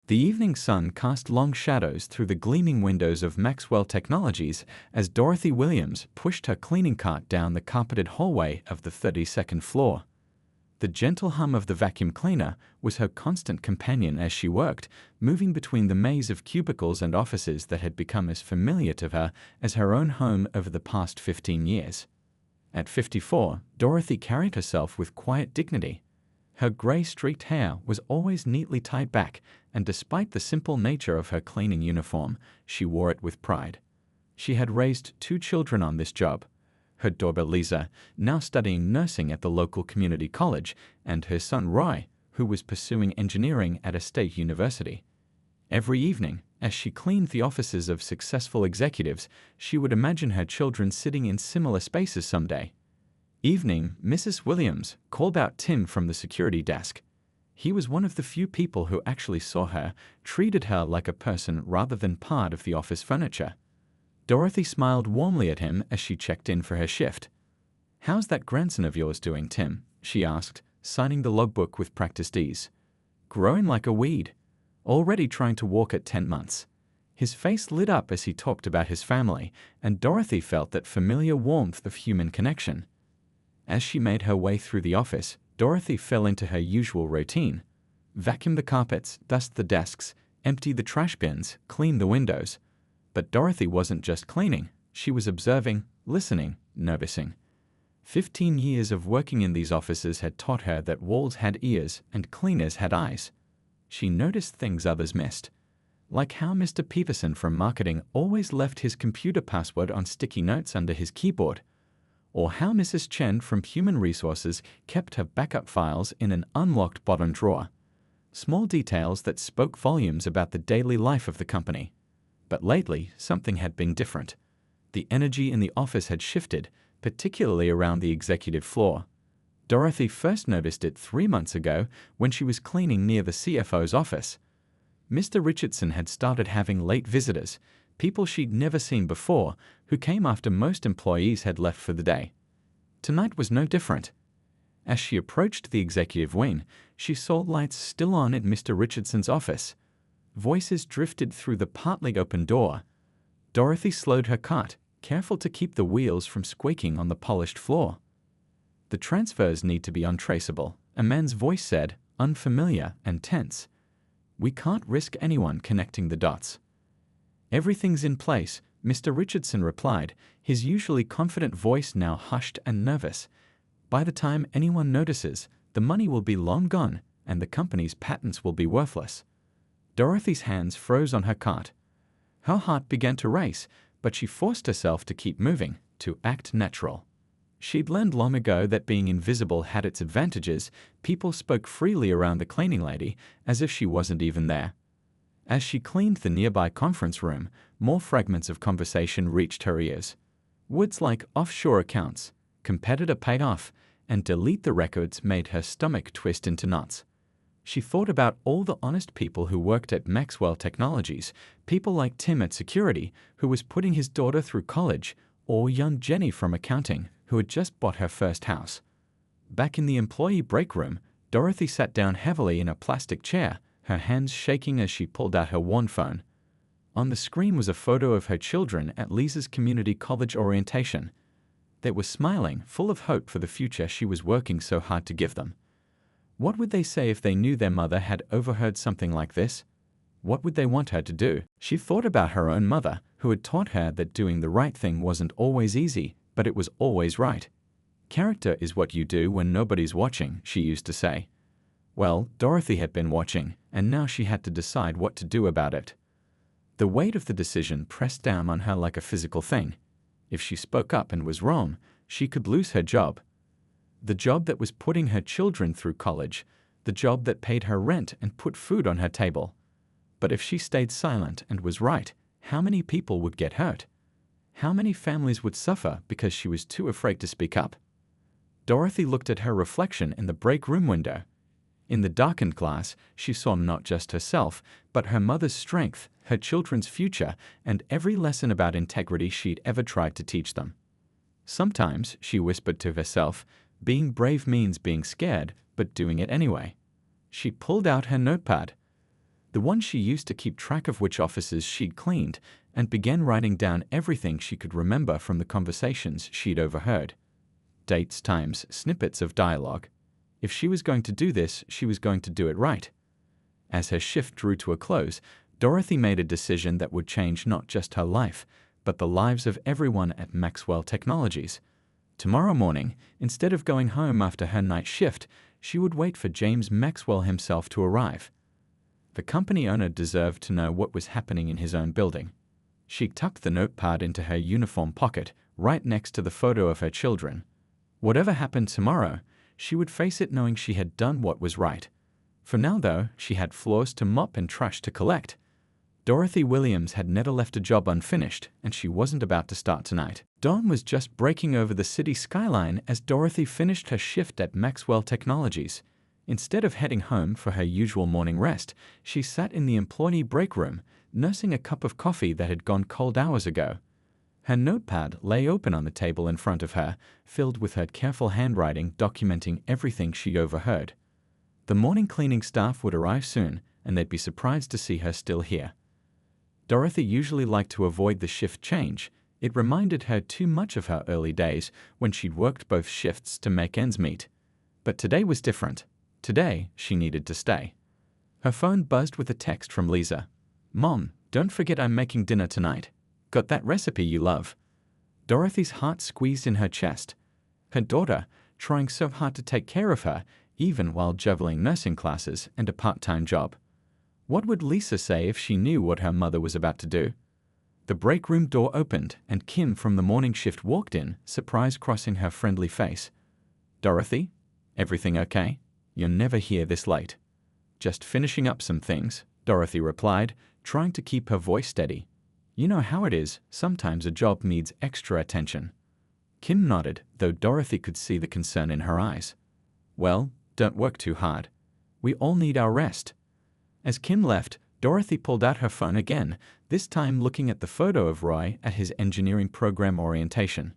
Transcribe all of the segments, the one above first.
The evening sun cast long shadows through the gleaming windows of Maxwell Technologies as Dorothy Williams pushed her cleaning cart down the carpeted hallway of the 32nd floor. The gentle hum of the vacuum cleaner was her constant companion as she worked, moving between the maze of cubicles and offices that had become as familiar to her as her own home over the past 15 years. At 54, Dorothy carried herself with quiet dignity. Her gray-streaked hair was always neatly tied back, and despite the simple nature of her cleaning uniform, she wore it with pride. She had raised 2 children on this job. Her daughter Lisa, now studying nursing at the local community college, and her son Roy, who was pursuing engineering at a state university. Every evening, as she cleaned the offices of successful executives, she would imagine her children sitting in similar spaces someday. Evening, Mrs. Williams called out Tim from the security desk. He was one of the few people who actually saw her, treated her like a person rather than part of the office furniture. Dorothy smiled warmly at him as she checked in for her shift. "How's that grandson of yours doing, Tim?" she asked, signing the logbook with practiced ease. "Growing like a weed. Already trying to walk at 10 months. His face lit up as he talked about his family, and Dorothy felt that familiar warmth of human connection. As she made her way through the office, Dorothy fell into her usual routine. Vacuum the carpets, dust the desks, empty the trash bins, clean the windows. But Dorothy wasn't just cleaning, she was observing, listening, noticing. 15 years of working in these offices had taught her that walls had ears and cleaners had eyes. She noticed things others missed. Like how Mr. Peterson from marketing always left his computer password on sticky notes under his keyboard. Or how Mrs. Chen from Human Resources kept her backup files in an unlocked bottom drawer. Small details that spoke volumes about the daily life of the company. But lately, something had been different. The energy in the office had shifted, particularly around the executive floor. Dorothy first noticed it 3 months ago when she was cleaning near the CFO's office. Mr. Richardson had started having late visitors, people she'd never seen before, who came after most employees had left for the day. Tonight was no different. As she approached the executive wing, she saw lights still on in Mr. Richardson's office. Voices drifted through the partly open door. Dorothy slowed her cart, careful to keep the wheels from squeaking on the polished floor. "The transfers need to be untraceable," a man's voice said, unfamiliar and tense. "We can't risk anyone connecting the dots." "Everything's in place," Mr. Richardson replied, his usually confident voice now hushed and nervous. "By the time anyone notices, the money will be long gone and the company's patents will be worthless." Dorothy's hands froze on her cart. Her heart began to race, but she forced herself to keep moving, to act natural. She'd learned long ago that being invisible had its advantages. People spoke freely around the cleaning lady, as if she wasn't even there. As she cleaned the nearby conference room, more fragments of conversation reached her ears. Words like offshore accounts, competitor paid off, and delete the records made her stomach twist into knots. She thought about all the honest people who worked at Maxwell Technologies, people like Tim at security, who was putting his daughter through college, or young Jenny from accounting, who had just bought her first house. Back in the employee break room, Dorothy sat down heavily in a plastic chair, her hands shaking as she pulled out her worn phone. On the screen was a photo of her children at Lisa's community college orientation. They were smiling, full of hope for the future she was working so hard to give them. What would they say if they knew their mother had overheard something like this? What would they want her to do? She thought about her own mother, who had taught her that doing the right thing wasn't always easy, but it was always right. "Character is what you do when nobody's watching," she used to say. Well, Dorothy had been watching, and now she had to decide what to do about it. The weight of the decision pressed down on her like a physical thing. If she spoke up and was wrong, she could lose her job. The job that was putting her children through college, the job that paid her rent and put food on her table. But if she stayed silent and was right, how many people would get hurt? How many families would suffer because she was too afraid to speak up? Dorothy looked at her reflection in the break room window. In the darkened glass, she saw not just herself, but her mother's strength, her children's future, and every lesson about integrity she'd ever tried to teach them. Sometimes, she whispered to herself, being brave means being scared, but doing it anyway. She pulled out her notepad. the one she used to keep track of which offices she'd cleaned, and began writing down everything she could remember from the conversations she'd overheard. Dates, times, snippets of dialogue. If she was going to do this, she was going to do it right. As her shift drew to a close, Dorothy made a decision that would change not just her life, but the lives of everyone at Maxwell Technologies. Tomorrow morning, instead of going home after her night shift, she would wait for James Maxwell himself to arrive. The company owner deserved to know what was happening in his own building. She tucked the notepad into her uniform pocket, right next to the photo of her children. Whatever happened tomorrow, she would face it knowing she had done what was right. For now, though, she had floors to mop and trash to collect. Dorothy Williams had never left a job unfinished, and she wasn't about to start tonight. Dawn was just breaking over the city skyline as Dorothy finished her shift at Maxwell Technologies. Instead of heading home for her usual morning rest, she sat in the employee break room, nursing a cup of coffee that had gone cold hours ago. Her notepad lay open on the table in front of her, filled with her careful handwriting documenting everything she overheard. The morning cleaning staff would arrive soon, and they'd be surprised to see her still here. Dorothy usually liked to avoid the shift change. It reminded her too much of her early days when she'd worked both shifts to make ends meet. But today was different. Today, she needed to stay. Her phone buzzed with a text from Lisa. "Mom, don't forget I'm making dinner tonight. Got that recipe you love?" Dorothy's heart squeezed in her chest. Her daughter, trying so hard to take care of her, even while juggling nursing classes and a part-time job. What would Lisa say if she knew what her mother was about to do? The break room door opened, and Kim from the morning shift walked in, surprise crossing her friendly face. "Dorothy, everything okay? You're never here this late." "Just finishing up some things," Dorothy replied, trying to keep her voice steady. "You know how it is, sometimes a job needs extra attention." Kim nodded, though Dorothy could see the concern in her eyes. "Well, don't work too hard. We all need our rest." As Kim left, Dorothy pulled out her phone again, this time looking at the photo of Roy at his engineering program orientation.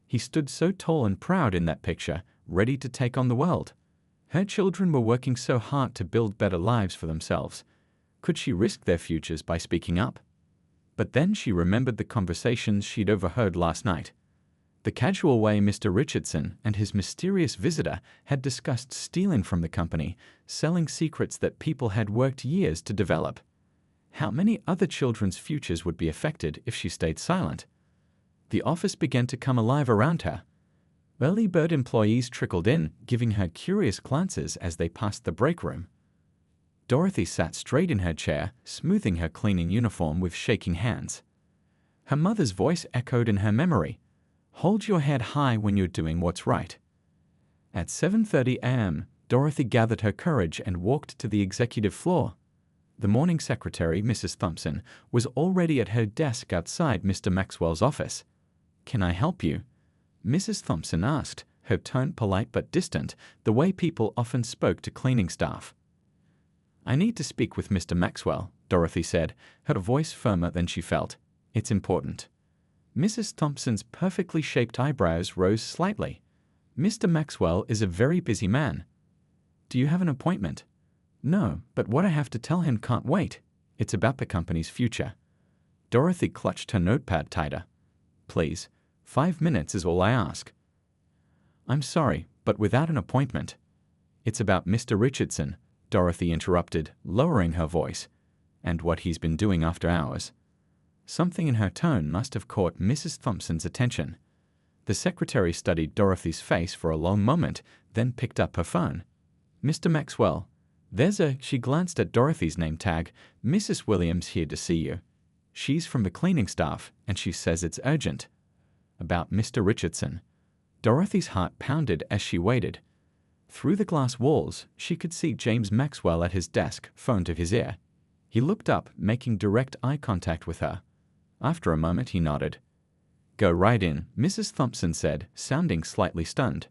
He stood so tall and proud in that picture, ready to take on the world. Her children were working so hard to build better lives for themselves. Could she risk their futures by speaking up? But then she remembered the conversations she'd overheard last night. The casual way Mr. Richardson and his mysterious visitor had discussed stealing from the company, selling secrets that people had worked years to develop. How many other children's futures would be affected if she stayed silent? The office began to come alive around her. Early bird employees trickled in, giving her curious glances as they passed the break room. Dorothy sat straight in her chair, smoothing her cleaning uniform with shaking hands. Her mother's voice echoed in her memory. "Hold your head high when you're doing what's right." At 7:30 a.m., Dorothy gathered her courage and walked to the executive floor. The morning secretary, Mrs. Thompson, was already at her desk outside Mr. Maxwell's office. "Can I help you?" Mrs. Thompson asked, her tone polite but distant, the way people often spoke to cleaning staff. "I need to speak with Mr. Maxwell," Dorothy said, her voice firmer than she felt. "It's important." Mrs. Thompson's perfectly shaped eyebrows rose slightly. "Mr. Maxwell is a very busy man." "Do you have an appointment?" "No, but what I have to tell him can't wait. It's about the company's future." Dorothy clutched her notepad tighter. "Please, 5 minutes is all I ask." "I'm sorry, but without an appointment." "It's about Mr. Richardson," Dorothy interrupted, lowering her voice. "And what he's been doing after hours." Something in her tone must have caught Mrs. Thompson's attention. The secretary studied Dorothy's face for a long moment, then picked up her phone. "Mr. Maxwell, she glanced at Dorothy's name tag, "Mrs. Williams here to see you. She's from the cleaning staff, and she says it's urgent." About Mr. Richardson. Dorothy's heart pounded as she waited. Through the glass walls, she could see James Maxwell at his desk, phone to his ear. He looked up, making direct eye contact with her. After a moment, he nodded. "Go right in," Mrs. Thompson said, sounding slightly stunned.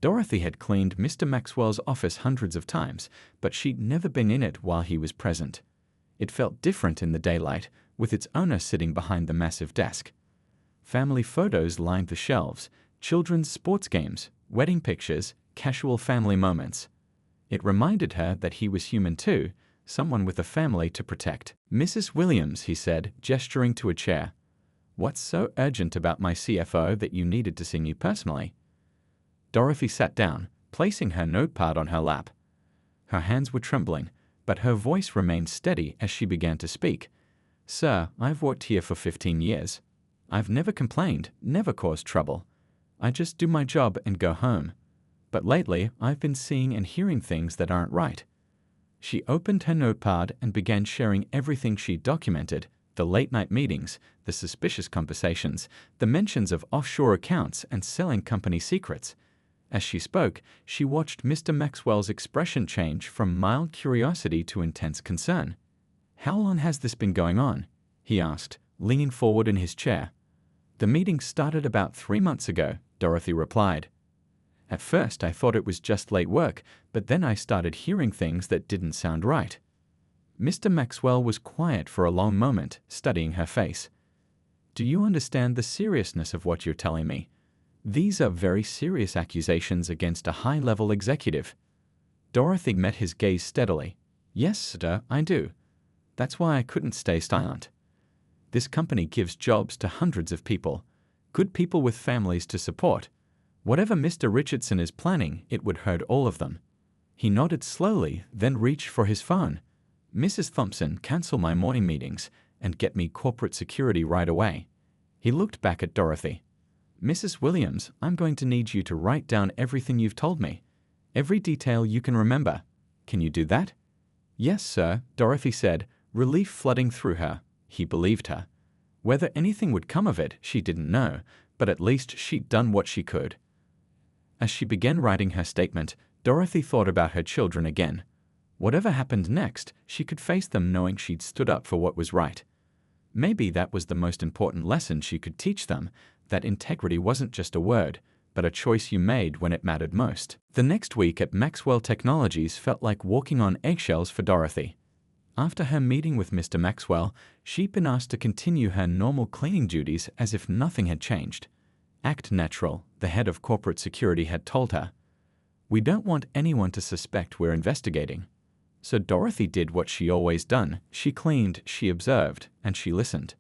Dorothy had cleaned Mr. Maxwell's office hundreds of times, but she'd never been in it while he was present. It felt different in the daylight, with its owner sitting behind the massive desk. Family photos lined the shelves, children's sports games, wedding pictures, casual family moments. It reminded her that he was human too, someone with a family to protect. Mrs. Williams, he said, gesturing to a chair. What's so urgent about my CFO that you needed to see me personally? Dorothy sat down, placing her notepad on her lap. Her hands were trembling, but her voice remained steady as she began to speak. Sir, I've worked here for 15 years. I've never complained, never caused trouble. I just do my job and go home. But lately, I've been seeing and hearing things that aren't right. She opened her notepad and began sharing everything she documented, the late-night meetings, the suspicious conversations, the mentions of offshore accounts and selling company secrets. As she spoke, she watched Mr. Maxwell's expression change from mild curiosity to intense concern. How long has this been going on? He asked, leaning forward in his chair. The meeting started about 3 months ago, Dorothy replied. At first I thought it was just late work, but then I started hearing things that didn't sound right. Mr. Maxwell was quiet for a long moment, studying her face. Do you understand the seriousness of what you're telling me? These are very serious accusations against a high-level executive. Dorothy met his gaze steadily. Yes, sir, I do. That's why I couldn't stay silent. This company gives jobs to hundreds of people, good people with families to support. Whatever Mr. Richardson is planning, it would hurt all of them. He nodded slowly, then reached for his phone. Mrs. Thompson, cancel my morning meetings and get me corporate security right away. He looked back at Dorothy. Mrs. Williams, I'm going to need you to write down everything you've told me. Every detail you can remember. Can you do that? Yes, sir, Dorothy said, relief flooding through her. He believed her. Whether anything would come of it, she didn't know, but at least she'd done what she could. As she began writing her statement, Dorothy thought about her children again. Whatever happened next, she could face them knowing she'd stood up for what was right. Maybe that was the most important lesson she could teach them, that integrity wasn't just a word, but a choice you made when it mattered most. The next week at Maxwell Technologies felt like walking on eggshells for Dorothy. After her meeting with Mr. Maxwell, she'd been asked to continue her normal cleaning duties as if nothing had changed. Act natural, the head of corporate security had told her. We don't want anyone to suspect we're investigating. So Dorothy did what she always done. She cleaned, she observed, and she listened.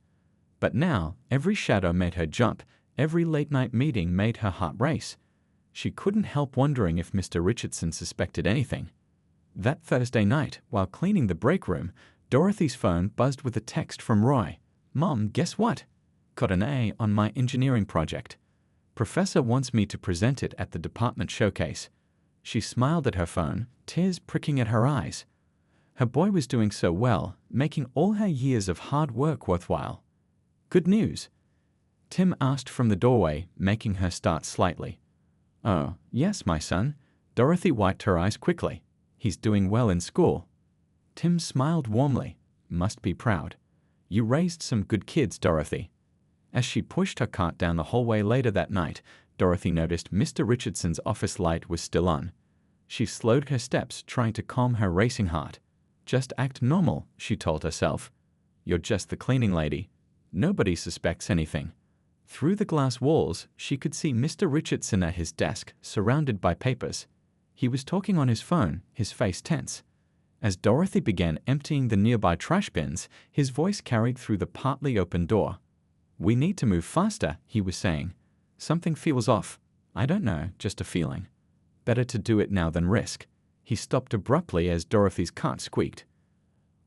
But now, every shadow made her jump, every late-night meeting made her heart race. She couldn't help wondering if Mr. Richardson suspected anything. That Thursday night, while cleaning the break room, Dorothy's phone buzzed with a text from Roy. Mom, guess what? Got an A on my engineering project. Professor wants me to present it at the department showcase. She smiled at her phone, tears pricking at her eyes. Her boy was doing so well, making all her years of hard work worthwhile. Good news. Tim asked from the doorway, making her start slightly. Oh, yes, my son. Dorothy wiped her eyes quickly. He's doing well in school. Tim smiled warmly. Must be proud. You raised some good kids, Dorothy. As she pushed her cart down the hallway later that night, Dorothy noticed Mr. Richardson's office light was still on. She slowed her steps, trying to calm her racing heart. Just act normal, she told herself. You're just the cleaning lady. Nobody suspects anything. Through the glass walls, she could see Mr. Richardson at his desk, surrounded by papers. He was talking on his phone, his face tense. As Dorothy began emptying the nearby trash bins, his voice carried through the partly open door. We need to move faster, he was saying. Something feels off. I don't know, just a feeling. Better to do it now than risk. He stopped abruptly as Dorothy's cart squeaked.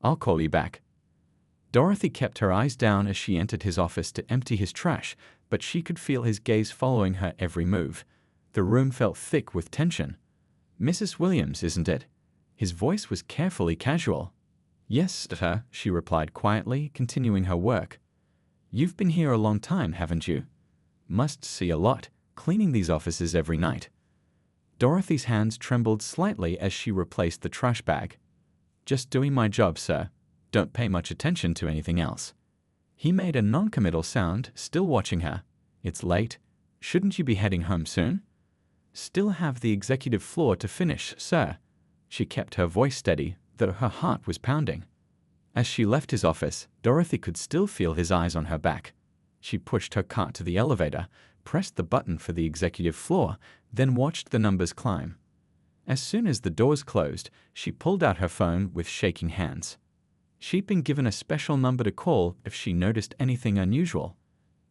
I'll call you back. Dorothy kept her eyes down as she entered his office to empty his trash, but she could feel his gaze following her every move. The room felt thick with tension. Mrs. Williams, isn't it? His voice was carefully casual. Yes, sir, she replied quietly, continuing her work. You've been here a long time, haven't you? Must see a lot, cleaning these offices every night. Dorothy's hands trembled slightly as she replaced the trash bag. Just doing my job, sir. Don't pay much attention to anything else. He made a non-committal sound, still watching her. It's late. Shouldn't you be heading home soon? Still have the executive floor to finish, sir. She kept her voice steady, though her heart was pounding. As she left his office, Dorothy could still feel his eyes on her back. She pushed her cart to the elevator, pressed the button for the executive floor, then watched the numbers climb. As soon as the doors closed, she pulled out her phone with shaking hands. She'd been given a special number to call if she noticed anything unusual.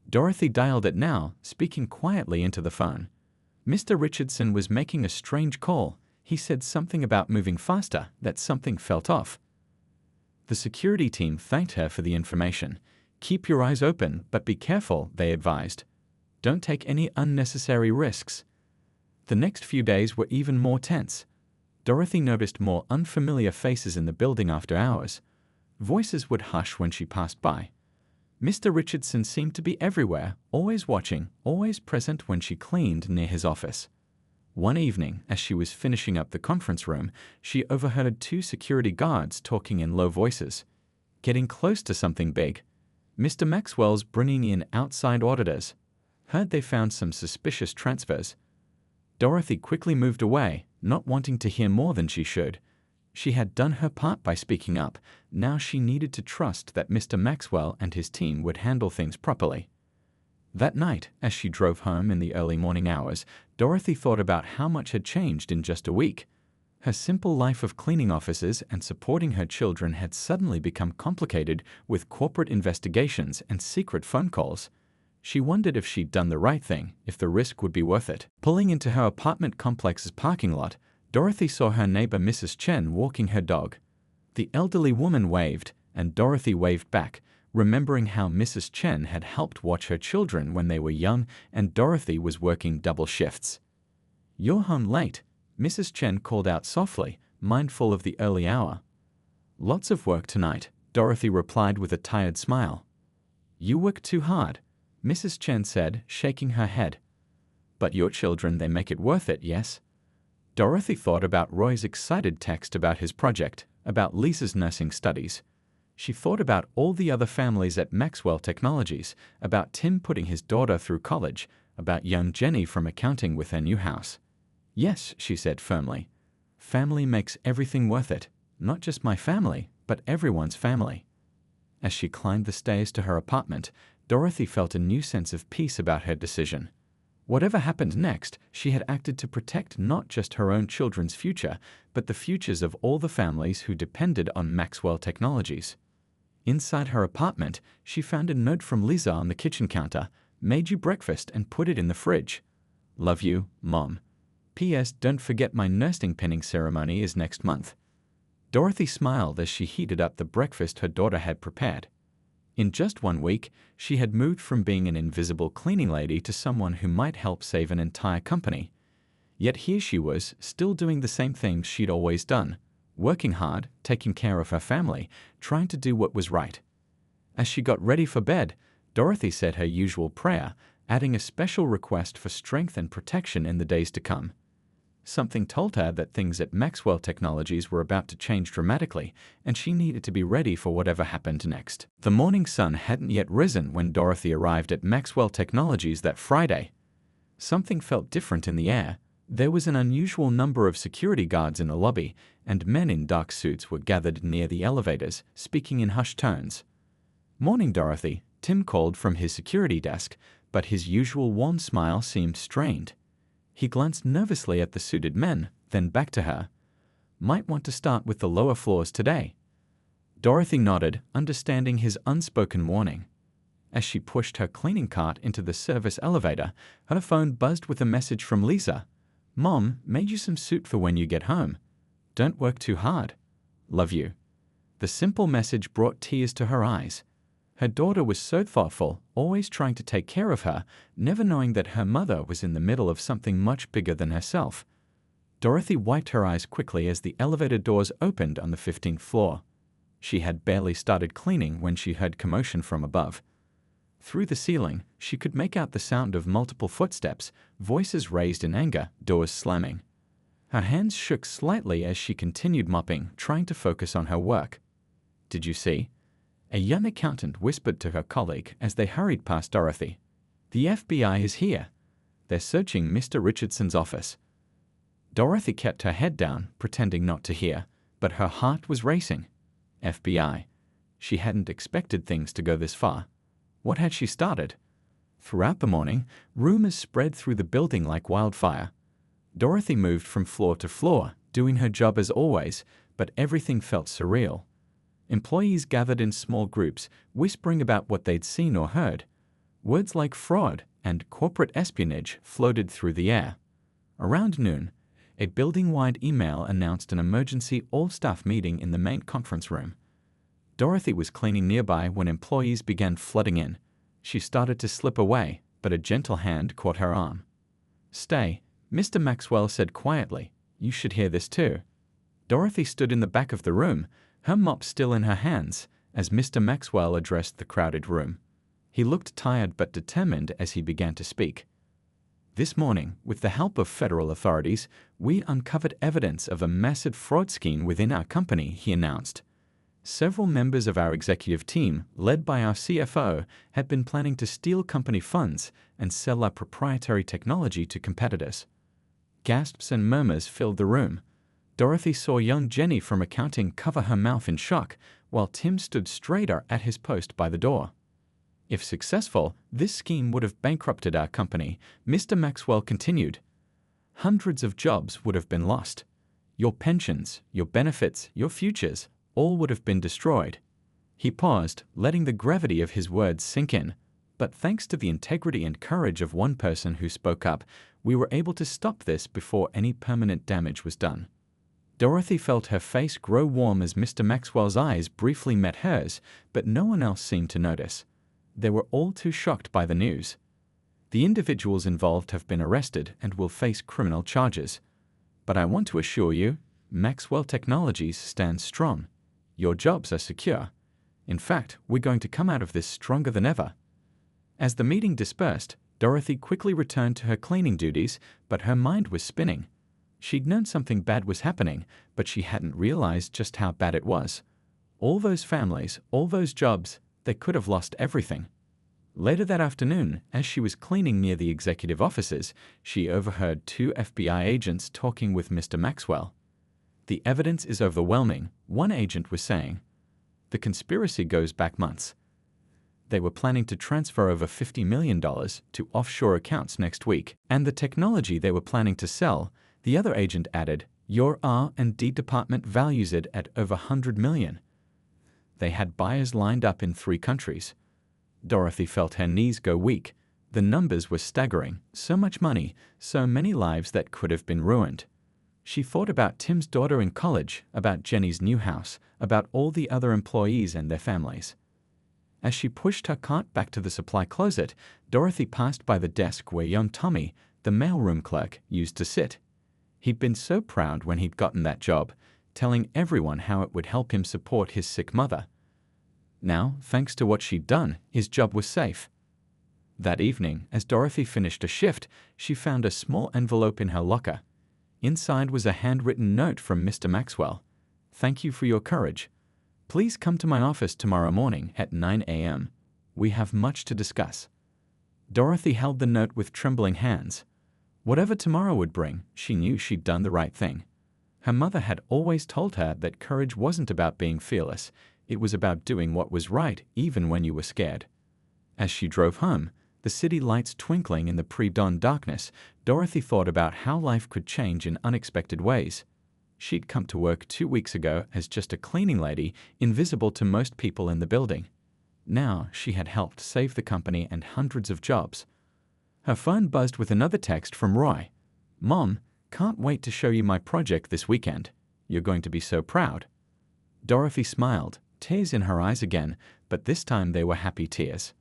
Dorothy dialed it now, speaking quietly into the phone. Mr. Richardson was making a strange call. He said something about moving faster, that something felt off. The security team thanked her for the information. Keep your eyes open, but be careful, they advised. Don't take any unnecessary risks. The next few days were even more tense. Dorothy noticed more unfamiliar faces in the building after hours. Voices would hush when she passed by. Mr. Richardson seemed to be everywhere, always watching, always present when she cleaned near his office. One evening, as she was finishing up the conference room, she overheard two security guards talking in low voices. Getting close to something big. Mr. Maxwell's bringing in outside auditors. Heard they found some suspicious transfers. Dorothy quickly moved away, not wanting to hear more than she should. She had done her part by speaking up. Now she needed to trust that Mr. Maxwell and his team would handle things properly. That night, as she drove home in the early morning hours, Dorothy thought about how much had changed in just a week. Her simple life of cleaning offices and supporting her children had suddenly become complicated with corporate investigations and secret phone calls. She wondered if she'd done the right thing, if the risk would be worth it. Pulling into her apartment complex's parking lot, Dorothy saw her neighbor Mrs. Chen walking her dog. The elderly woman waved, and Dorothy waved back, remembering how Mrs. Chen had helped watch her children when they were young and Dorothy was working double shifts. "You're home late," Mrs. Chen called out softly, mindful of the early hour. "Lots of work tonight," Dorothy replied with a tired smile. "You work too hard," Mrs. Chen said, shaking her head. "But your children, they make it worth it, yes?" Dorothy thought about Roy's excited text about his project, about Lisa's nursing studies. She thought about all the other families at Maxwell Technologies, about Tim putting his daughter through college, about young Jenny from accounting with her new house. "Yes," she said firmly. "Family makes everything worth it. Not just my family, but everyone's family." As she climbed the stairs to her apartment, Dorothy felt a new sense of peace about her decision. Whatever happened next, she had acted to protect not just her own children's future, but the futures of all the families who depended on Maxwell Technologies. Inside her apartment, she found a note from Lisa on the kitchen counter. "Made you breakfast and put it in the fridge. Love you, Mom. P.S. Don't forget my nursing pinning ceremony is next month." Dorothy smiled as she heated up the breakfast her daughter had prepared. In just 1 week, she had moved from being an invisible cleaning lady to someone who might help save an entire company. Yet here she was, still doing the same things she'd always done, working hard, taking care of her family, trying to do what was right. As she got ready for bed, Dorothy said her usual prayer, adding a special request for strength and protection in the days to come. Something told her that things at Maxwell Technologies were about to change dramatically, and she needed to be ready for whatever happened next. The morning sun hadn't yet risen when Dorothy arrived at Maxwell Technologies that Friday. Something felt different in the air. There was an unusual number of security guards in the lobby, and men in dark suits were gathered near the elevators, speaking in hushed tones. "Morning, Dorothy," Tim called from his security desk, but his usual warm smile seemed strained. He glanced nervously at the suited men, then back to her. "Might want to start with the lower floors today." Dorothy nodded, understanding his unspoken warning. As she pushed her cleaning cart into the service elevator, her phone buzzed with a message from Lisa. "Mom, made you some soup for when you get home. Don't work too hard. Love you." The simple message brought tears to her eyes. Her daughter was so thoughtful, always trying to take care of her, never knowing that her mother was in the middle of something much bigger than herself. Dorothy wiped her eyes quickly as the elevator doors opened on the 15th floor. She had barely started cleaning when she heard commotion from above. Through the ceiling, she could make out the sound of multiple footsteps, voices raised in anger, doors slamming. Her hands shook slightly as she continued mopping, trying to focus on her work. "Did you see?" A young accountant whispered to her colleague as they hurried past Dorothy. "The FBI is here. They're searching Mr. Richardson's office." Dorothy kept her head down, pretending not to hear, but her heart was racing. FBI. She hadn't expected things to go this far. What had she started? Throughout the morning, rumors spread through the building like wildfire. Dorothy moved from floor to floor, doing her job as always, but everything felt surreal. Employees gathered in small groups, whispering about what they'd seen or heard. Words like fraud and corporate espionage floated through the air. Around noon, a building-wide email announced an emergency all-staff meeting in the main conference room. Dorothy was cleaning nearby when employees began flooding in. She started to slip away, but a gentle hand caught her arm. "Stay," Mr. Maxwell said quietly. "You should hear this too." Dorothy stood in the back of the room, her mop still in her hands, as Mr. Maxwell addressed the crowded room. He looked tired but determined as he began to speak. "This morning, with the help of federal authorities, we uncovered evidence of a massive fraud scheme within our company," he announced. "Several members of our executive team, led by our CFO, had been planning to steal company funds and sell our proprietary technology to competitors." Gasps and murmurs filled the room. Dorothy saw young Jenny from accounting cover her mouth in shock, while Tim stood straighter at his post by the door. "If successful, this scheme would have bankrupted our company," Mr. Maxwell continued. "Hundreds of jobs would have been lost. Your pensions, your benefits, your futures, all would have been destroyed." He paused, letting the gravity of his words sink in. "But thanks to the integrity and courage of one person who spoke up, we were able to stop this before any permanent damage was done." Dorothy felt her face grow warm as Mr. Maxwell's eyes briefly met hers, but no one else seemed to notice. They were all too shocked by the news. "The individuals involved have been arrested and will face criminal charges. But I want to assure you, Maxwell Technologies stands strong. Your jobs are secure. In fact, we're going to come out of this stronger than ever." As the meeting dispersed, Dorothy quickly returned to her cleaning duties, but her mind was spinning. She'd known something bad was happening, but she hadn't realized just how bad it was. All those families, all those jobs, they could have lost everything. Later that afternoon, as she was cleaning near the executive offices, she overheard 2 FBI agents talking with Mr. Maxwell. "The evidence is overwhelming," one agent was saying. "The conspiracy goes back months. They were planning to transfer over $50 million to offshore accounts next week, and the technology they were planning to sell," the other agent added, "your R&D department values it at over $100 million. They had buyers lined up in 3 countries. Dorothy felt her knees go weak. The numbers were staggering. So much money, so many lives that could have been ruined. She thought about Tim's daughter in college, about Jenny's new house, about all the other employees and their families. As she pushed her cart back to the supply closet, Dorothy passed by the desk where young Tommy, the mailroom clerk, used to sit. He'd been so proud when he'd gotten that job, telling everyone how it would help him support his sick mother. Now, thanks to what she'd done, his job was safe. That evening, as Dorothy finished a shift, she found a small envelope in her locker. Inside was a handwritten note from Mr. Maxwell. "Thank you for your courage. Please come to my office tomorrow morning at 9 a.m. We have much to discuss." Dorothy held the note with trembling hands. Whatever tomorrow would bring, she knew she'd done the right thing. Her mother had always told her that courage wasn't about being fearless. It was about doing what was right, even when you were scared. As she drove home, the city lights twinkling in the pre-dawn darkness, Dorothy thought about how life could change in unexpected ways. She'd come to work 2 weeks ago as just a cleaning lady, invisible to most people in the building. Now she had helped save the company and hundreds of jobs. Her phone buzzed with another text from Roy. "Mom, can't wait to show you my project this weekend. You're going to be so proud." Dorothy smiled, tears in her eyes again, but this time they were happy tears.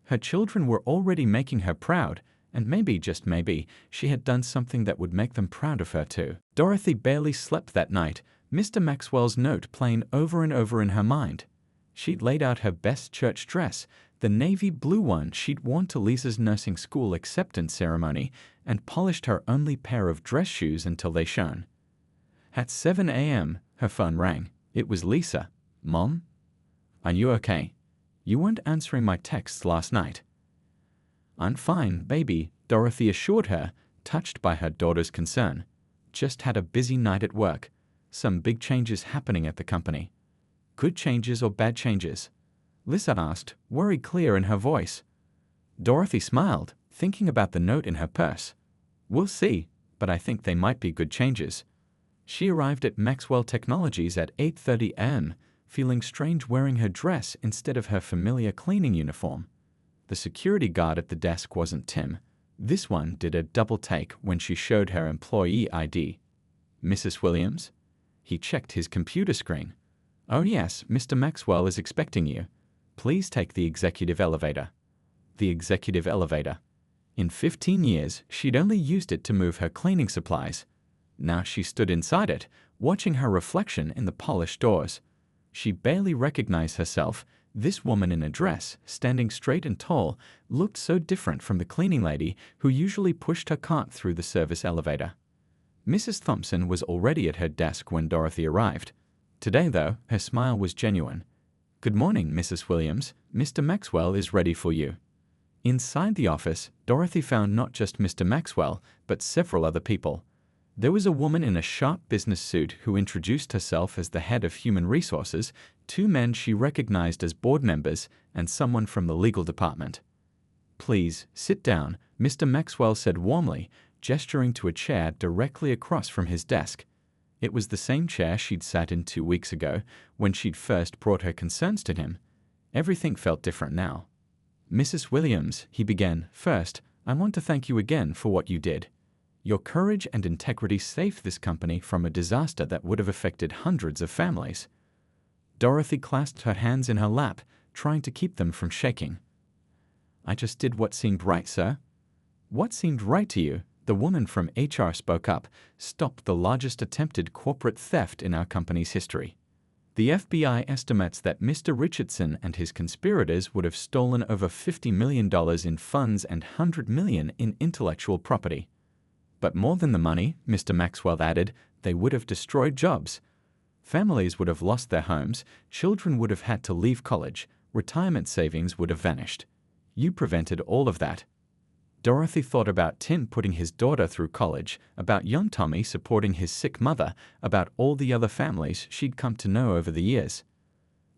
Her children were already making her proud, and maybe, just maybe, she had done something that would make them proud of her too. Dorothy barely slept that night, Mr. Maxwell's note playing over and over in her mind. She'd laid out her best church dress, the navy blue one she'd worn to Lisa's nursing school acceptance ceremony, and polished her only pair of dress shoes until they shone. At 7 a.m., her phone rang. It was Lisa. "Mom? Are you okay? You weren't answering my texts last night." "I'm fine, baby," Dorothy assured her, touched by her daughter's concern. "Just had a busy night at work. Some big changes happening at the company." "Good changes or bad changes?" Lisa asked, worry clear in her voice. Dorothy smiled, thinking about the note in her purse. "We'll see, but I think they might be good changes. She arrived at Maxwell Technologies at 8:30 a.m., feeling strange wearing her dress instead of her familiar cleaning uniform. The security guard at the desk wasn't Tim. This one did a double take when she showed her employee ID. "Mrs. Williams?" He checked his computer screen. "Oh yes, Mr. Maxwell is expecting you. Please take the executive elevator." The executive elevator. In 15 years, she'd only used it to move her cleaning supplies. Now she stood inside it, watching her reflection in the polished doors. She barely recognized herself. This woman in a dress, standing straight and tall, looked so different from the cleaning lady who usually pushed her cart through the service elevator. Mrs. Thompson was already at her desk when Dorothy arrived. Today, though, her smile was genuine. "Good morning, Mrs. Williams. Mr. Maxwell is ready for you." Inside the office, Dorothy found not just Mr. Maxwell, but several other people. There was a woman in a sharp business suit who introduced herself as the head of human resources, 2 men she recognized as board members, and someone from the legal department. "Please, sit down," Mr. Maxwell said warmly, gesturing to a chair directly across from his desk. It was the same chair she'd sat in 2 weeks ago, when she'd first brought her concerns to him. Everything felt different now. "Mrs. Williams," he began, "first, I want to thank you again for what you did. Your courage and integrity saved this company from a disaster that would have affected hundreds of families." Dorothy clasped her hands in her lap, trying to keep them from shaking. "I just did what seemed right, sir." "What seemed right to you?" The woman from HR spoke up, "stopped the largest attempted corporate theft in our company's history. The FBI estimates that Mr. Richardson and his conspirators would have stolen over $50 million in funds and $100 million in intellectual property. But more than the money," Mr. Maxwell added, "they would have destroyed jobs. Families would have lost their homes, children would have had to leave college, retirement savings would have vanished. You prevented all of that." Dorothy thought about Tim putting his daughter through college, about young Tommy supporting his sick mother, about all the other families she'd come to know over the years.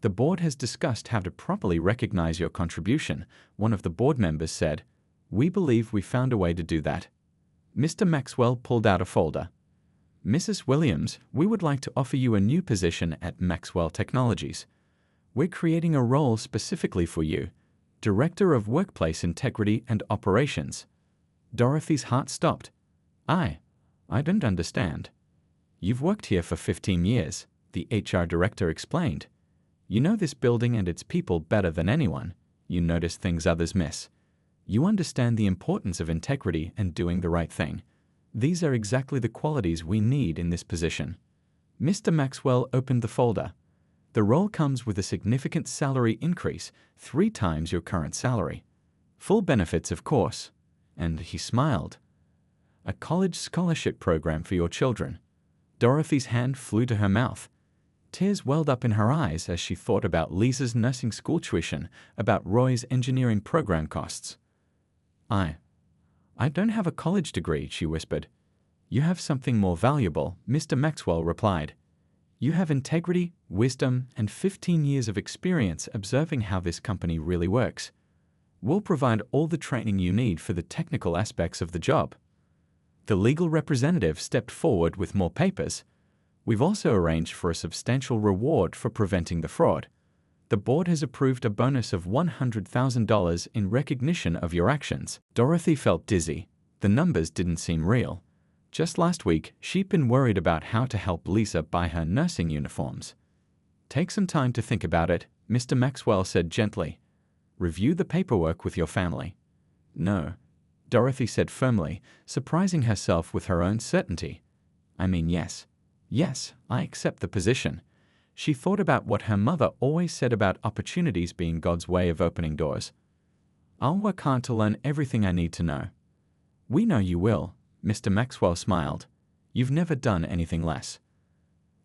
"The board has discussed how to properly recognize your contribution," one of the board members said. "We believe we found a way to do that." Mr. Maxwell pulled out a folder. "Mrs. Williams, we would like to offer you a new position at Maxwell Technologies. We're creating a role specifically for you, Director of Workplace Integrity and Operations." Dorothy's heart stopped. I don't understand." "You've worked here for 15 years, the HR director explained. "You know this building and its people better than anyone. You notice things others miss. You understand the importance of integrity and doing the right thing. These are exactly the qualities we need in this position." Mr. Maxwell opened the folder. "The role comes with a significant salary increase, 3 times your current salary. Full benefits, of course." And he smiled. "A college scholarship program for your children." Dorothy's hand flew to her mouth. Tears welled up in her eyes as she thought about Lisa's nursing school tuition, about Roy's engineering program costs. I don't have a college degree," she whispered. "You have something more valuable," Mr. Maxwell replied. "You have integrity, wisdom, and 15 years of experience observing how this company really works. We'll provide all the training you need for the technical aspects of the job." The legal representative stepped forward with more papers. "We've also arranged for a substantial reward for preventing the fraud. The board has approved a bonus of $100,000 in recognition of your actions." Dorothy felt dizzy. The numbers didn't seem real. Just last week, she'd been worried about how to help Lisa buy her nursing uniforms. "Take some time to think about it," Mr. Maxwell said gently. "Review the paperwork with your family." "No," Dorothy said firmly, surprising herself with her own certainty. "I mean, yes. Yes, I accept the position." She thought about what her mother always said about opportunities being God's way of opening doors. "I'll work hard to learn everything I need to know." "We know you will," Mr. Maxwell smiled. "You've never done anything less."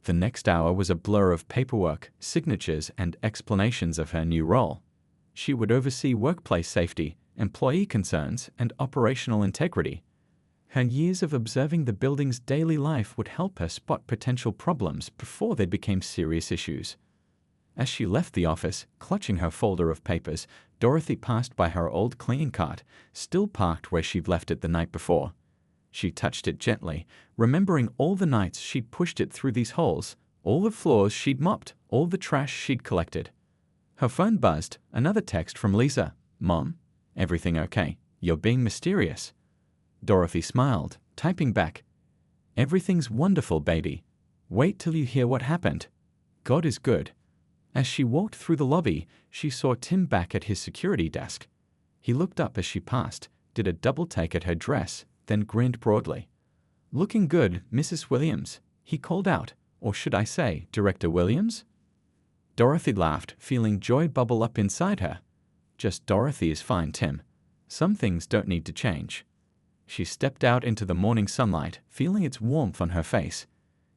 The next hour was a blur of paperwork, signatures, and explanations of her new role. She would oversee workplace safety, employee concerns, and operational integrity. Her years of observing the building's daily life would help her spot potential problems before they became serious issues. As she left the office, clutching her folder of papers, Dorothy passed by her old cleaning cart, still parked where she'd left it the night before. She touched it gently, remembering all the nights she'd pushed it through these holes, all the floors she'd mopped, all the trash she'd collected. Her phone buzzed, another text from Lisa. "Mom, everything okay? You're being mysterious." Dorothy smiled, typing back, "Everything's wonderful, baby. Wait till you hear what happened. God is good." As she walked through the lobby, she saw Tim back at his security desk. He looked up as she passed, did a double take at her dress, then grinned broadly. "Looking good, Mrs. Williams," he called out, or should I say, Director Williams? Dorothy laughed, feeling joy bubble up inside her. "Just Dorothy is fine, Tim. Some things don't need to change." She stepped out into the morning sunlight, feeling its warmth on her face.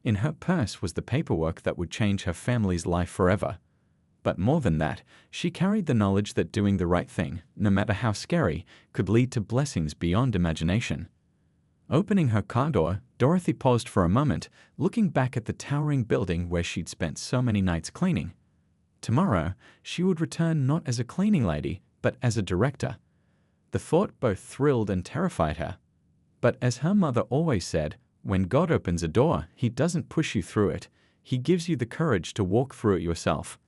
In her purse was the paperwork that would change her family's life forever. But more than that, she carried the knowledge that doing the right thing, no matter how scary, could lead to blessings beyond imagination. Opening her car door, Dorothy paused for a moment, looking back at the towering building where she'd spent so many nights cleaning. Tomorrow, she would return not as a cleaning lady, but as a director. The thought both thrilled and terrified her. But as her mother always said, when God opens a door, He doesn't push you through it. He gives you the courage to walk through it yourself.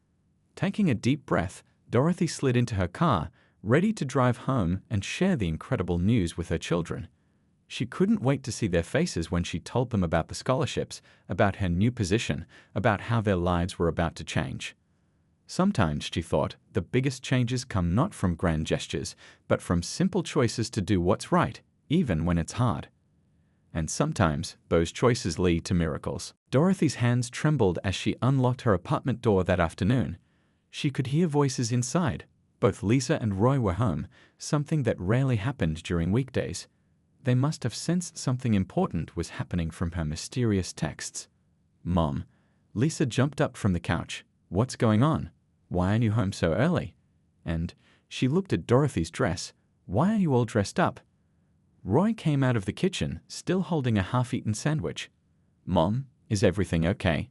Taking a deep breath, Dorothy slid into her car, ready to drive home and share the incredible news with her children. She couldn't wait to see their faces when she told them about the scholarships, about her new position, about how their lives were about to change. Sometimes, she thought, the biggest changes come not from grand gestures, but from simple choices to do what's right, even when it's hard. And sometimes, those choices lead to miracles. Dorothy's hands trembled as she unlocked her apartment door that afternoon. She could hear voices inside. Both Lisa and Roy were home, something that rarely happened during weekdays. They must have sensed something important was happening from her mysterious texts. "Mom." Lisa jumped up from the couch. "What's going on? Why are you home so early?" And she looked at Dorothy's dress. "Why are you all dressed up?" Roy came out of the kitchen, still holding a half-eaten sandwich. "Mom, is everything okay?"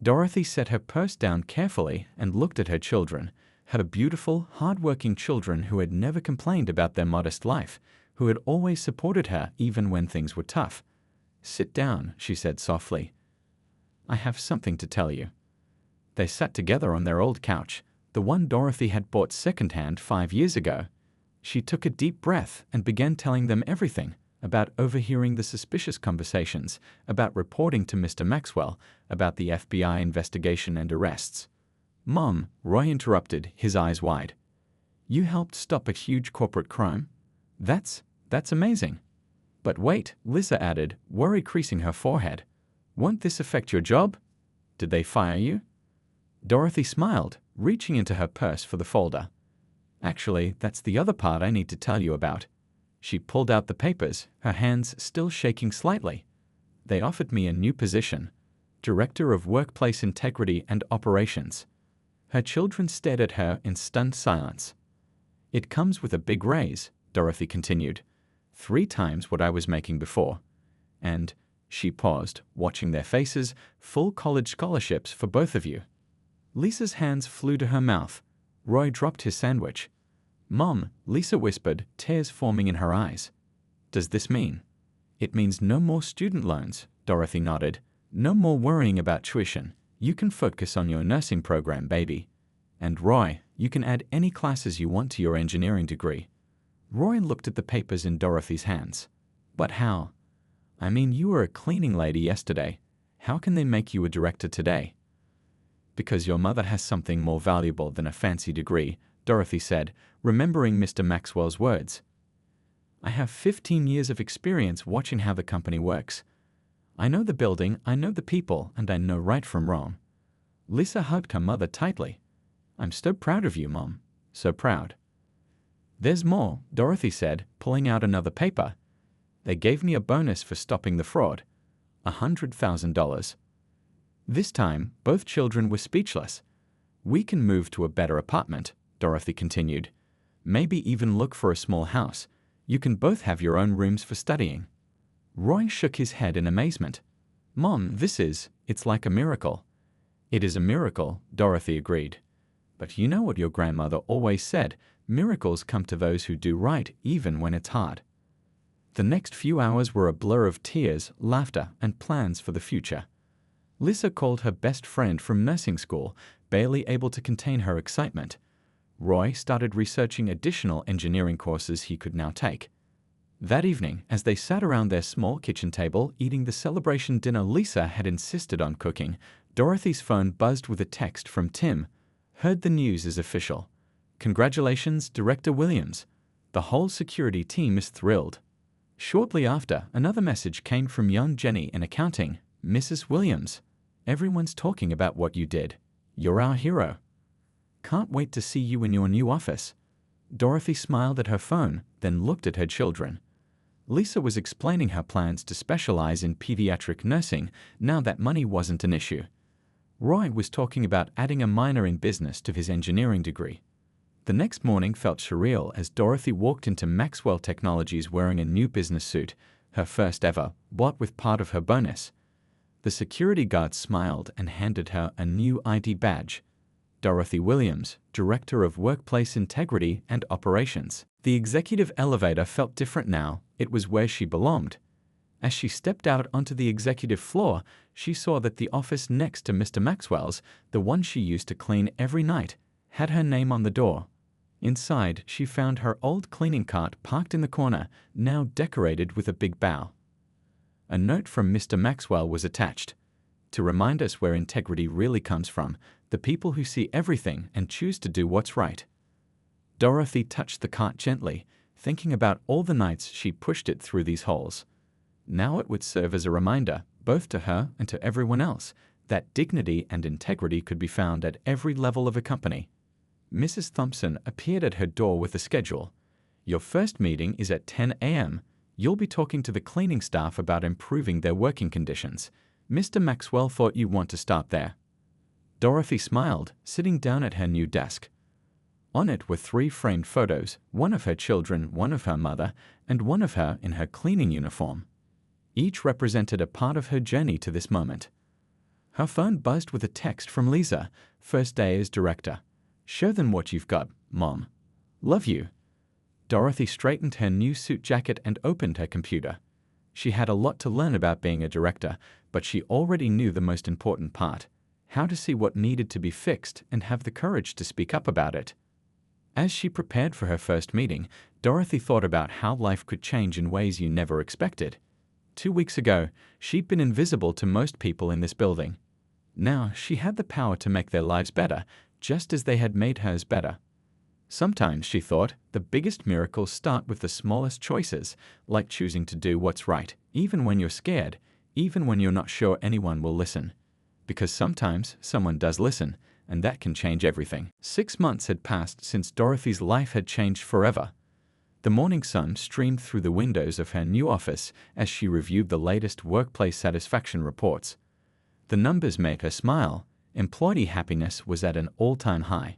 Dorothy set her purse down carefully and looked at her children, her beautiful, hard-working children who had never complained about their modest life, who had always supported her even when things were tough. "Sit down," she said softly. "I have something to tell you." They sat together on their old couch, the one Dorothy had bought secondhand 5 years ago. She took a deep breath and began telling them everything, about overhearing the suspicious conversations, about reporting to Mr. Maxwell, about the FBI investigation and arrests. "Mom," Roy interrupted, his eyes wide. "You helped stop a huge corporate crime? That's amazing." "But wait," Lisa added, worry creasing her forehead. "Won't this affect your job? Did they fire you?" Dorothy smiled, reaching into her purse for the folder. "Actually, that's the other part I need to tell you about." She pulled out the papers, her hands still shaking slightly. "They offered me a new position, Director of Workplace Integrity and Operations." Her children stared at her in stunned silence. "It comes with a big raise," Dorothy continued. 3 times what I was making before. And she paused, watching their faces, full college scholarships for both of you. Lisa's hands flew to her mouth. Roy dropped his sandwich. "Mom," Lisa whispered, tears forming in her eyes. "Does this mean?" "It means no more student loans," Dorothy nodded. "No more worrying about tuition. You can focus on your nursing program, baby. And Roy, you can add any classes you want to your engineering degree." Roy looked at the papers in Dorothy's hands. "But how? I mean, you were a cleaning lady yesterday. How can they make you a director today?" "Because your mother has something more valuable than a fancy degree," Dorothy said, remembering Mr. Maxwell's words. "I have 15 years of experience watching how the company works. I know the building, I know the people, and I know right from wrong." Lisa hugged her mother tightly. "I'm so proud of you, Mom. So proud." "There's more," Dorothy said, pulling out another paper. "They gave me a bonus for stopping the fraud. $100,000. This time, both children were speechless. "We can move to a better apartment," Dorothy continued. "Maybe even look for a small house. You can both have your own rooms for studying." Roy shook his head in amazement. "Mom, it's like a miracle." "It is a miracle," Dorothy agreed. "But you know what your grandmother always said, miracles come to those who do right even when it's hard." The The next few hours were a blur of tears, laughter, and plans for the future. Lisa called her best friend from nursing school, barely able to contain her excitement. Roy started researching additional engineering courses he could now take. That evening, as they sat around their small kitchen table eating the celebration dinner Lisa had insisted on cooking, Dorothy's phone buzzed with a text from Tim. "Heard the news is official. Congratulations, Director Williams. The whole security team is thrilled." Shortly after, another message came from young Jenny in accounting. "Mrs. Williams, everyone's talking about what you did. You're our hero. Can't wait to see you in your new office." Dorothy smiled at her phone, then looked at her children. Lisa was explaining her plans to specialize in pediatric nursing now that money wasn't an issue. Roy was talking about adding a minor in business to his engineering degree. The next morning felt surreal as Dorothy walked into Maxwell Technologies wearing a new business suit, her first ever, bought with part of her bonus. The security guard smiled and handed her a new ID badge. Dorothy Williams, Director of Workplace Integrity and Operations. The executive elevator felt different now. It was where she belonged. As she stepped out onto the executive floor, she saw that the office next to Mr. Maxwell's, the one she used to clean every night, had her name on the door. Inside, she found her old cleaning cart parked in the corner, now decorated with a big bow. A note from Mr. Maxwell was attached. "To remind us where integrity really comes from, the people who see everything and choose to do what's right." Dorothy touched the cart gently, thinking about all the nights she pushed it through these holes. Now it would serve as a reminder, both to her and to everyone else, that dignity and integrity could be found at every level of a company. Mrs. Thompson appeared at her door with a schedule. "Your first meeting is at 10 a.m. You'll be talking to the cleaning staff about improving their working conditions. Mr. Maxwell thought you want to start there." Dorothy smiled, sitting down at her new desk. On it were 3 framed photos, one of her children, one of her mother, and one of her in her cleaning uniform. Each represented a part of her journey to this moment. Her phone buzzed with a text from Lisa, first day as director. "Show them what you've got, Mom. Love you." Dorothy straightened her new suit jacket and opened her computer. She had a lot to learn about being a director, but she already knew the most important part: how to see what needed to be fixed and have the courage to speak up about it. As she prepared for her first meeting, Dorothy thought about how life could change in ways you never expected. 2 weeks ago, she'd been invisible to most people in this building. Now she had the power to make their lives better, just as they had made hers better. Sometimes, she thought, the biggest miracles start with the smallest choices, like choosing to do what's right, even when you're scared, even when you're not sure anyone will listen. Because sometimes someone does listen, and that can change everything. 6 months had passed since Dorothy's life had changed forever. The morning sun streamed through the windows of her new office as she reviewed the latest workplace satisfaction reports. The numbers made her smile. Employee happiness was at an all-time high.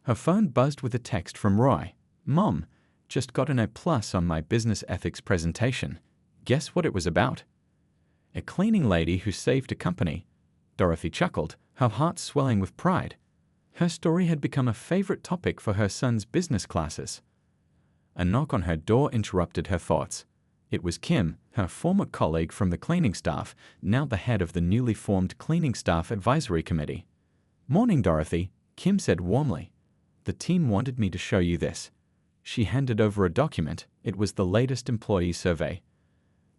Her phone buzzed with a text from Roy. "Mom, just got an A+ on my business ethics presentation. Guess what it was about?" "A cleaning lady who saved a company." Dorothy chuckled, her heart swelling with pride. Her story had become a favorite topic for her son's business classes. A knock on her door interrupted her thoughts. It was Kim, her former colleague from the cleaning staff, now the head of the newly formed Cleaning Staff Advisory Committee. "Morning, Dorothy," Kim said warmly. "The team wanted me to show you this." She handed over a document. It was the latest employee survey.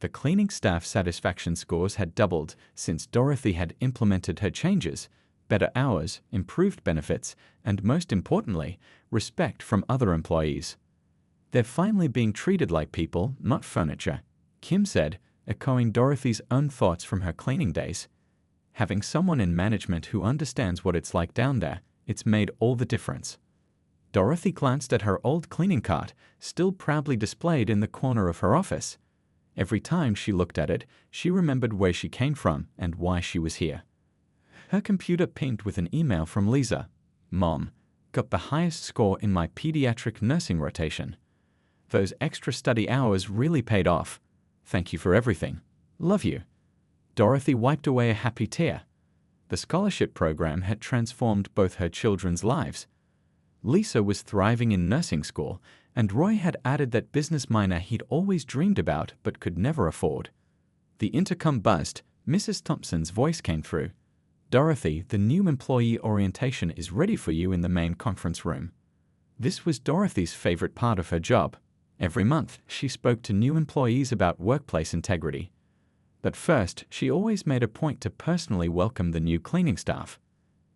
The cleaning staff satisfaction scores had doubled since Dorothy had implemented her changes: better hours, improved benefits, and most importantly, respect from other employees. "They're finally being treated like people, not furniture," Kim said, echoing Dorothy's own thoughts from her cleaning days. Having someone in management who understands what it's like down there, it's made all the difference. Dorothy glanced at her old cleaning cart, still proudly displayed in the corner of her office. Every time she looked at it, she remembered where she came from and why she was here. Her computer pinged with an email from Lisa. "Mom, got the highest score in my pediatric nursing rotation. Those extra study hours really paid off. Thank you for everything. Love you." Dorothy wiped away a happy tear. The scholarship program had transformed both her children's lives. Lisa was thriving in nursing school, And Roy had added that business minor he'd always dreamed about but could never afford. The intercom buzzed. Mrs. Thompson's voice came through. "Dorothy, the new employee orientation is ready for you in the main conference room." This was Dorothy's favorite part of her job. Every month, she spoke to new employees about workplace integrity. But first, she always made a point to personally welcome the new cleaning staff.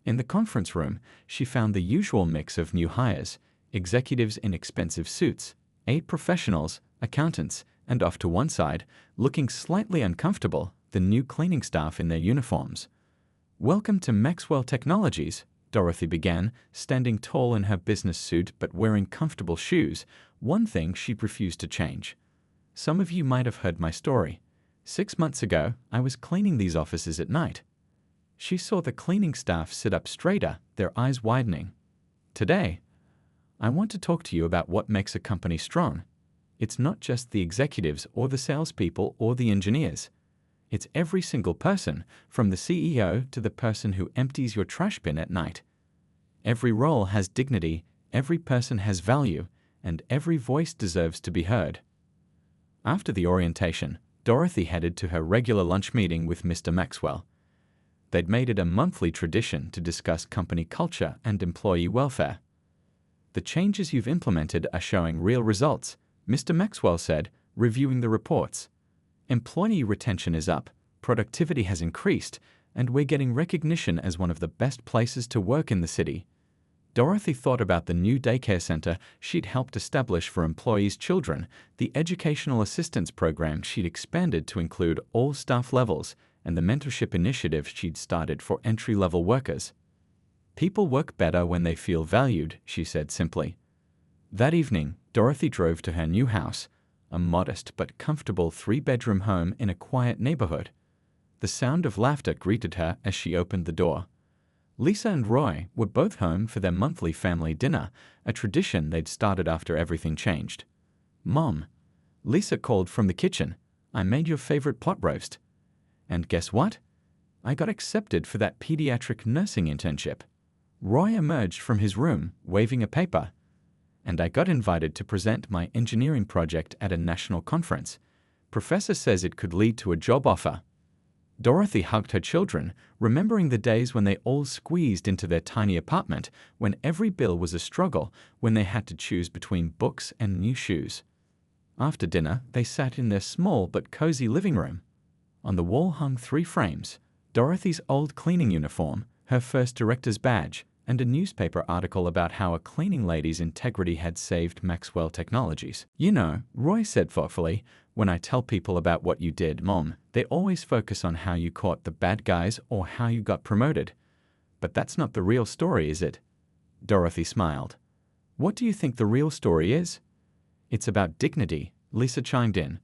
In the conference room, she found the usual mix of new hires, executives in expensive suits, 8 professionals, accountants, and off to one side, looking slightly uncomfortable, the new cleaning staff in their uniforms. "Welcome to Maxwell Technologies," Dorothy began, standing tall in her business suit but wearing comfortable shoes, one thing she'd refused to change. "Some of you might have heard my story. 6 months ago, I was cleaning these offices at night." She saw the cleaning staff sit up straighter, their eyes widening. "Today, I want to talk to you about what makes a company strong. It's not just the executives or the salespeople or the engineers. It's every single person, from the CEO to the person who empties your trash bin at night. Every role has dignity, every person has value, and every voice deserves to be heard." After the orientation, Dorothy headed to her regular lunch meeting with Mr. Maxwell. They'd made it a monthly tradition to discuss company culture and employee welfare. "The changes you've implemented are showing real results," Mr. Maxwell said, reviewing the reports. "Employee retention is up, productivity has increased, and we're getting recognition as one of the best places to work in the city." Dorothy thought about the new daycare center she'd helped establish for employees' children, the educational assistance program she'd expanded to include all staff levels, and the mentorship initiative she'd started for entry-level workers. "People work better when they feel valued," she said simply. That evening, Dorothy drove to her new house, a modest but comfortable 3-bedroom home in a quiet neighborhood. The sound of laughter greeted her as she opened the door. Lisa and Roy were both home for their monthly family dinner, a tradition they'd started after everything changed. "Mom," Lisa called from the kitchen, "I made your favorite pot roast. And guess what? I got accepted for that pediatric nursing internship." Roy emerged from his room, waving a paper. "And I got invited to present my engineering project at a national conference. Professor says it could lead to a job offer." Dorothy hugged her children, remembering the days when they all squeezed into their tiny apartment, when every bill was a struggle, when they had to choose between books and new shoes. After dinner, they sat in their small but cozy living room. On the wall hung 3 frames: Dorothy's old cleaning uniform, her first director's badge, and a newspaper article about how a cleaning lady's integrity had saved Maxwell Technologies. "You know," Roy said thoughtfully, "when I tell people about what you did, Mom, they always focus on how you caught the bad guys or how you got promoted. But that's not the real story, is it?" Dorothy smiled. "What do you think the real story is?" "It's about dignity," Lisa chimed in.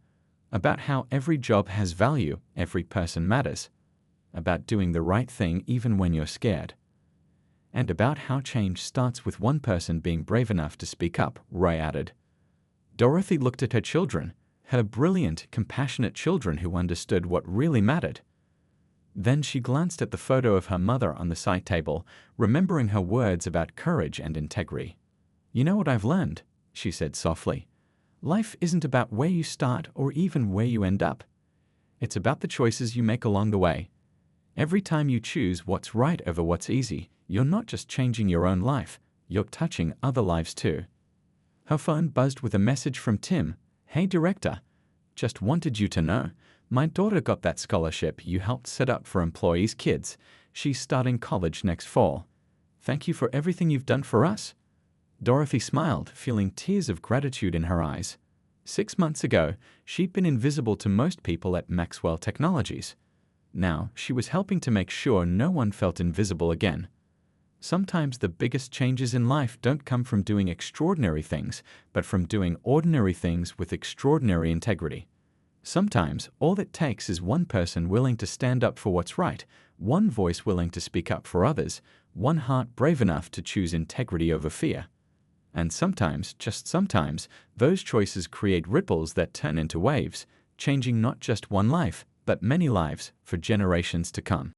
"About how every job has value, every person matters. About doing the right thing even when you're scared. And about how change starts with one person being brave enough to speak up," Roy added. Dorothy looked at her children, her brilliant, compassionate children who understood what really mattered. Then she glanced at the photo of her mother on the side table, remembering her words about courage and integrity. "You know what I've learned?" she said softly. "Life isn't about where you start or even where you end up. It's about the choices you make along the way. Every time you choose what's right over what's easy, you're not just changing your own life, you're touching other lives too." Her phone buzzed with a message from Tim. "Hey director, just wanted you to know, my daughter got that scholarship you helped set up for employees' kids. She's starting college next fall. Thank you for everything you've done for us." Dorothy smiled, feeling tears of gratitude in her eyes. 6 months ago, she'd been invisible to most people at Maxwell Technologies. Now, she was helping to make sure no one felt invisible again. Sometimes the biggest changes in life don't come from doing extraordinary things, but from doing ordinary things with extraordinary integrity. Sometimes all it takes is one person willing to stand up for what's right, one voice willing to speak up for others, one heart brave enough to choose integrity over fear. And sometimes, just sometimes, those choices create ripples that turn into waves, changing not just one life, but many lives for generations to come.